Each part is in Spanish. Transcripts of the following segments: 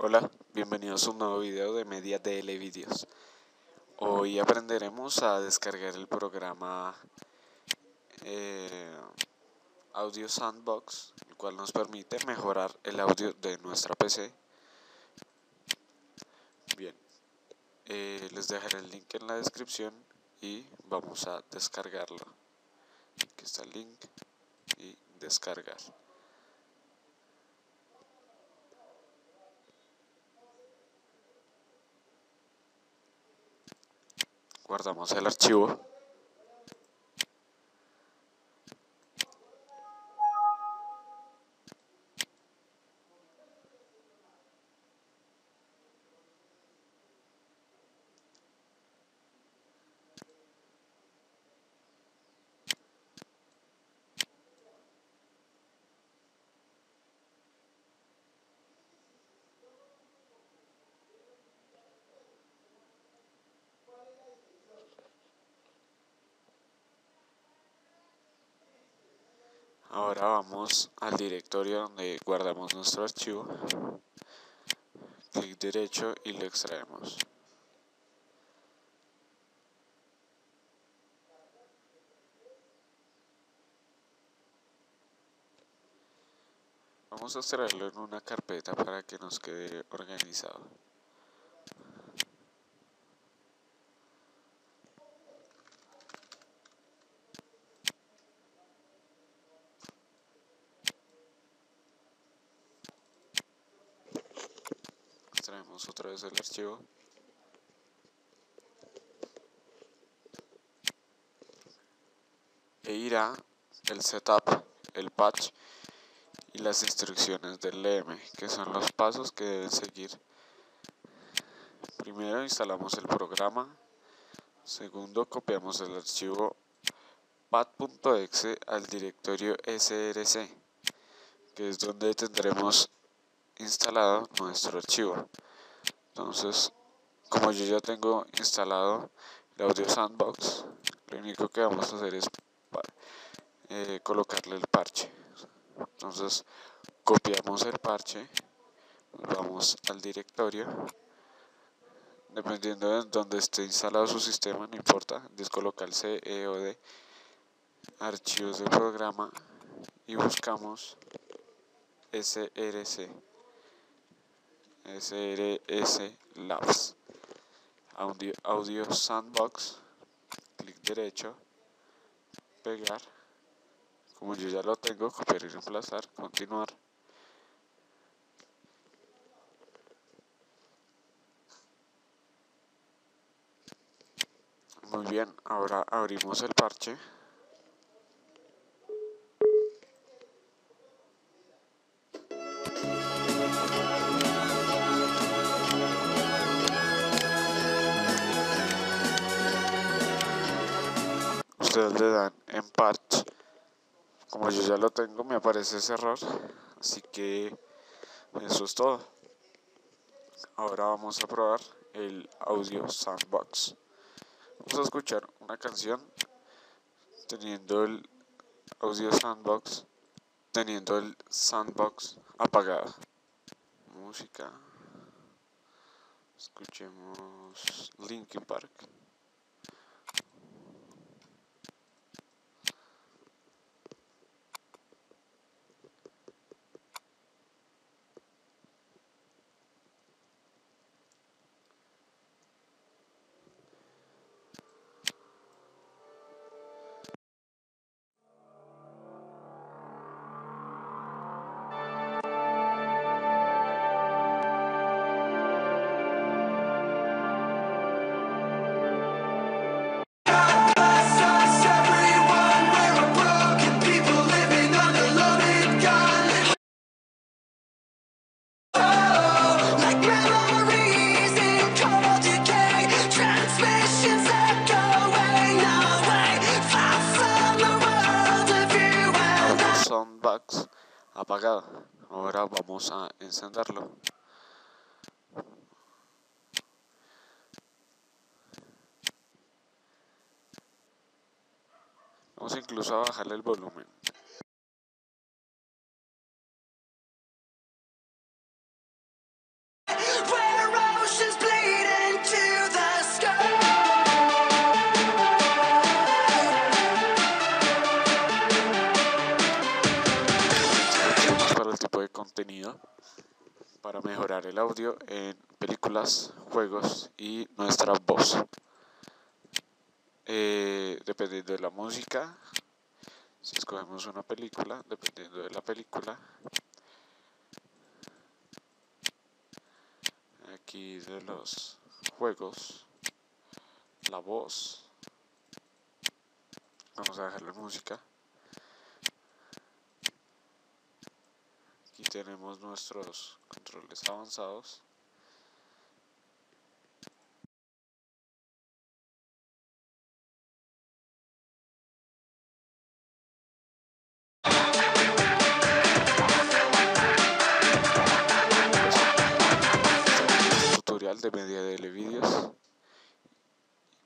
Hola, bienvenidos a un nuevo video de Media DL Videos. Hoy aprenderemos a descargar el programa Audio Sandbox, el cual nos permite mejorar el audio de nuestra PC. Bien, les dejaré el link en la descripción y vamos a descargarlo. Aquí está el link y descargar. Guardamos el archivo. Ahora vamos al directorio donde guardamos nuestro archivo. Clic derecho y lo extraemos. Vamos a extraerlo en una carpeta para que nos quede organizado. Extraemos otra vez el archivo. E irá el setup, el patch y las instrucciones del LM, que son los pasos que deben seguir. Primero instalamos el programa. Segundo, copiamos el archivo pad.exe al directorio src, que es donde tendremos instalado nuestro archivo. Entonces, como yo ya tengo instalado el Audio Sandbox, lo único que vamos a hacer es colocarle el parche. Entonces, copiamos el parche, vamos al directorio. Dependiendo de donde esté instalado su sistema, no importa, descolocar C, E o D, archivos del programa y buscamos SRC Labs, Audio Sandbox, clic derecho, pegar, como yo ya lo tengo, copiar y reemplazar, continuar. Muy bien, ahora abrimos el parche. Ustedes le dan en patch. Como yo ya lo tengo, me aparece ese error, así que eso es todo. Ahora vamos a probar el Audio Sandbox. Vamos a escuchar una canción teniendo el sandbox apagado. Música. Escuchemos Linkin Park. Soundbox apagado. Ahora vamos a encenderlo. Vamos incluso a bajarle el volumen. contenido para mejorar el audio en películas, juegos y nuestra voz. Dependiendo de la música, si escogemos una película, dependiendo de la película, aquí de los juegos, la voz, vamos a dejarle música. Aquí tenemos nuestros controles avanzados. Tutorial de MediaDL Videos.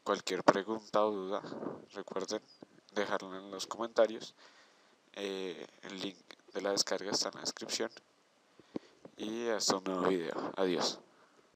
Cualquier pregunta o duda, recuerden dejarla en los comentarios. El link de la descarga está en la descripción. Y hasta un nuevo video. Adiós.